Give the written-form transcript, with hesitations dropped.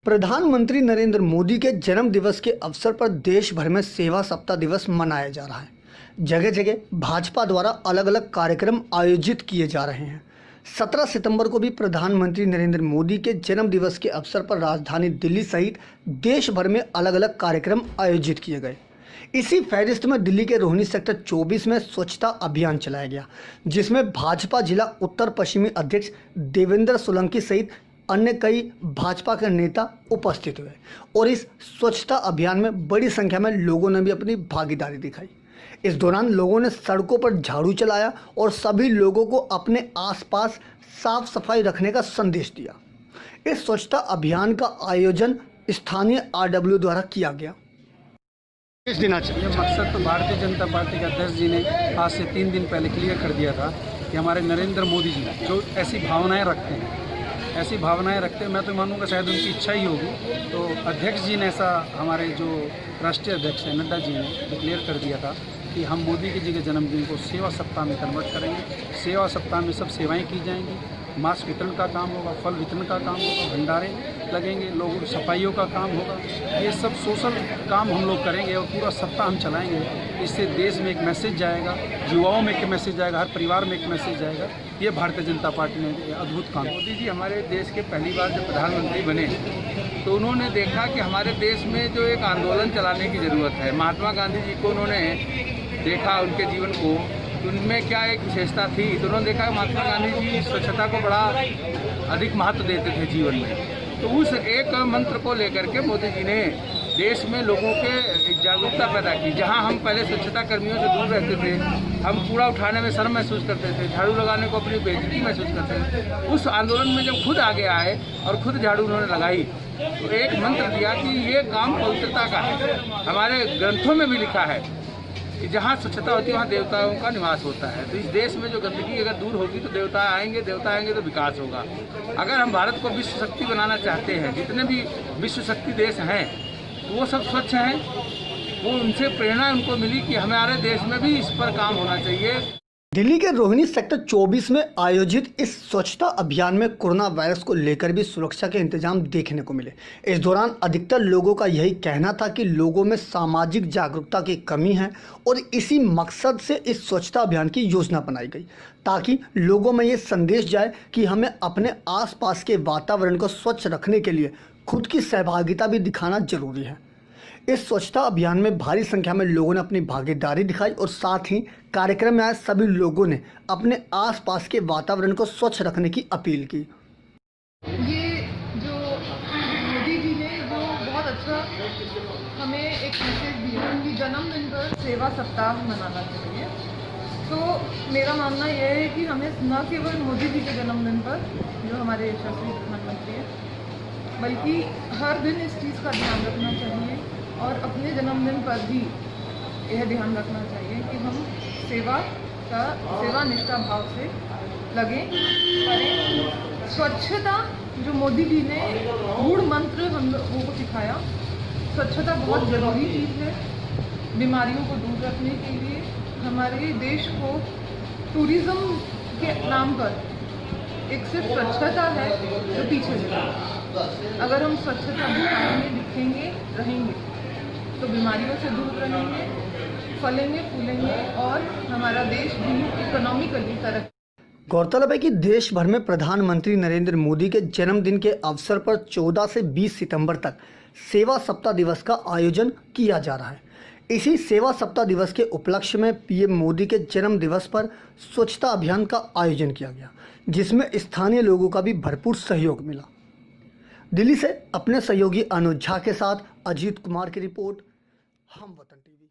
प्रधानमंत्री नरेंद्र मोदी के जन्म दिवस के अवसर पर देश भर में सेवा सप्ताह दिवस मनाया जा रहा है। जगह जगह भाजपा द्वारा अलग अलग कार्यक्रम आयोजित किए जा रहे हैं। 17 सितंबर को भी प्रधानमंत्री नरेंद्र मोदी के जन्म दिवस के अवसर पर राजधानी दिल्ली सहित देश भर में अलग अलग कार्यक्रम आयोजित किए गए। इसी फहरिस्त में दिल्ली के रोहिणी सेक्टर 24 में स्वच्छता अभियान चलाया गया, जिसमें भाजपा जिला उत्तर पश्चिमी अध्यक्ष देवेंद्र सोलंकी सहित अन्य कई भाजपा के नेता उपस्थित हुए और इस स्वच्छता अभियान में बड़ी संख्या में लोगों ने भी अपनी भागीदारी दिखाई। इस दौरान लोगों ने सड़कों पर झाड़ू चलाया और सभी लोगों को अपने आसपास साफ सफाई रखने का संदेश दिया। इस स्वच्छता अभियान का आयोजन स्थानीय RW द्वारा किया गया। इस दिन ये मकसद तो भारतीय जनता पार्टी के अध्यक्ष जी ने आज से 3 दिन पहले क्लियर कर दिया था कि हमारे नरेंद्र मोदी जी जो ऐसी भावनाएं रखते हैं, मैं तो मानूंगा शायद उनकी इच्छा ही होगी। तो अध्यक्ष जी ने ऐसा, हमारे जो राष्ट्रीय अध्यक्ष हैं नड्डा जी ने डिक्लेयर कर दिया था कि हम मोदी जी के जन्मदिन को सेवा सप्ताह में कन्वर्ट करेंगे। सेवा सप्ताह में सब सेवाएं की जाएंगी, मास्क वितरण का काम होगा, फल वितरण का काम होगा, भंडारे लगेंगे, लोगों सफाइयों का काम होगा। ये सब सोशल काम हम लोग करेंगे और पूरा सप्ताह हम चलाएंगे। इससे देश में एक मैसेज जाएगा, युवाओं में एक मैसेज जाएगा, हर परिवार में एक मैसेज जाएगा। ये भारतीय जनता पार्टी ने अद्भुत काम। मोदी जी हमारे देश के पहली बार जब प्रधानमंत्री बने तो उन्होंने देखा कि हमारे देश में जो एक आंदोलन चलाने की ज़रूरत है। महात्मा गांधी जी को उन्होंने देखा, उनके जीवन को, उनमें क्या एक विशेषता थी। तो उन्होंने देखा महात्मा गांधी जी स्वच्छता को बड़ा अधिक महत्व देते थे जीवन में। तो उस एक मंत्र को लेकर के मोदी जी ने देश में लोगों के जागरूकता पैदा की। जहां हम पहले स्वच्छता कर्मियों से दूर रहते थे, हम कूड़ा उठाने में शर्म महसूस करते थे, झाड़ू लगाने को अपनी बेइज्जती महसूस करते थे, उस आंदोलन में जब खुद आगे आए और खुद झाड़ू उन्होंने लगाई तो एक मंत्र दिया कि ये काम पवित्रता का है। हमारे ग्रंथों में भी लिखा है कि जहाँ स्वच्छता होती है वहाँ देवताओं का निवास होता है। तो इस देश में जो गंदगी अगर दूर होगी तो देवता आएंगे तो विकास होगा। अगर हम भारत को विश्व शक्ति बनाना चाहते हैं, जितने भी विश्व शक्ति देश हैं वो सब स्वच्छ हैं। वो उनसे प्रेरणा उनको मिली कि हमारे देश में भी इस पर काम होना चाहिए। दिल्ली के रोहिणी सेक्टर 24 में आयोजित इस स्वच्छता अभियान में कोरोना वायरस को लेकर भी सुरक्षा के इंतजाम देखने को मिले। इस दौरान अधिकतर लोगों का यही कहना था कि लोगों में सामाजिक जागरूकता की कमी है और इसी मकसद से इस स्वच्छता अभियान की योजना बनाई गई, ताकि लोगों में ये संदेश जाए कि हमें अपने आसपास के वातावरण को स्वच्छ रखने के लिए खुद की सहभागिता भी दिखाना जरूरी है। इस स्वच्छता अभियान में भारी संख्या में लोगों ने अपनी भागीदारी दिखाई और साथ ही कार्यक्रम में आए सभी लोगों ने अपने आसपास के वातावरण को स्वच्छ रखने की अपील की। ये जो मोदी जी ने वो बहुत अच्छा हमें एक मैसेज दिया कि जन्मदिन पर सेवा सप्ताह मनाना चाहिए। तो मेरा मानना यह है कि हमें न केवल मोदी जी के जन्मदिन पर, जो हमारे यशस्वी प्रधानमंत्री हैं, बल्कि हर दिन इस चीज़ का ध्यान रखना चाहिए और अपने जन्मदिन पर भी यह ध्यान रखना चाहिए कि हम सेवा निष्ठा भाव से लगें, करें। स्वच्छता जो मोदी जी ने मूल मंत्र हम लोगों को सिखाया, स्वच्छता बहुत ज़रूरी चीज़ है बीमारियों को दूर रखने के लिए। हमारे देश को टूरिज़्म के नाम पर एक सिर्फ स्वच्छता है जो पीछे है। अगर हम स्वच्छता दिखेंगे, रहेंगे तो बीमारियों से दूर रहेंगे, फलेंगे फूलेंगे और हमारा देश भी इकोनॉमिकली तरक्की। गौरतलब है कि देश भर में प्रधानमंत्री नरेंद्र मोदी के जन्मदिन के अवसर पर 14 से 20 सितंबर तक सेवा सप्ताह दिवस का आयोजन किया जा रहा है। इसी सेवा सप्ताह दिवस के उपलक्ष्य में PM मोदी के जन्म दिवस पर स्वच्छता अभियान का आयोजन किया गया, जिसमें स्थानीय लोगों का भी भरपूर सहयोग मिला। दिल्ली से अपने सहयोगी अनुज झा के साथ अजीत कुमार की रिपोर्ट, हम वतन TV।